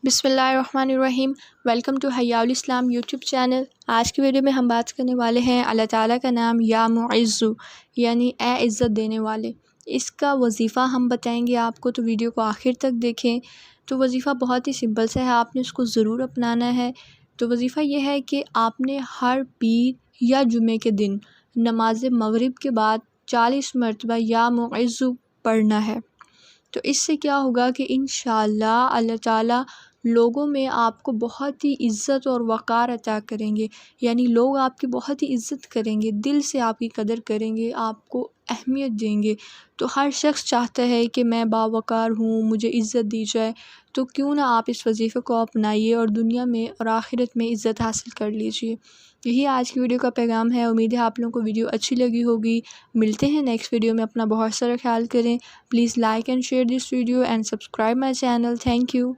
बिस्मिल्लाहिर्रहमानिर्रहीम। Welcome to Hayaul Islam YouTube channel. आज की वीडियो में हम बात करने वाले हैं अल्लाह ताला का नाम या मुइज़्ज़ु यानी ए इज़्ज़त देने वाले। इसका वजीफ़ा हम बताएंगे आपको, तो वीडियो को आखिर तक देखें। तो वजीफ़ा बहुत ही सिंपल सा है, आपने उसको ज़रूर अपनाना है। तो वजीफ़ा यह है कि आपने हर पीर या जुमे के दिन नमाज मगरिब के बाद 40 मरतबा या मुइज़्ज़ु पढ़ना है। तो इससे क्या होगा कि इंशाअल्लाह अल्लाह ताला लोगों में आपको बहुत ही इज़्ज़त और वक़ार अता करेंगे, यानी लोग आपकी बहुत ही इज़्ज़त करेंगे, दिल से आपकी कदर करेंगे, आपको अहमियत देंगे। तो हर शख्स चाहता है कि मैं बावक़ार हूँ, मुझे इज़्ज़त दी जाए। तो क्यों ना आप इस वजीफ़े को अपनाइए और दुनिया में और आखिरत में इज़्ज़त हासिल कर लीजिए। यही आज की वीडियो का पैगाम है। उम्मीद है आप लोगों को वीडियो अच्छी लगी होगी। मिलते हैं नेक्स्ट वीडियो में। अपना बहुत सारा ख्याल करें। Please like and share this video and subscribe my channel. Thank you.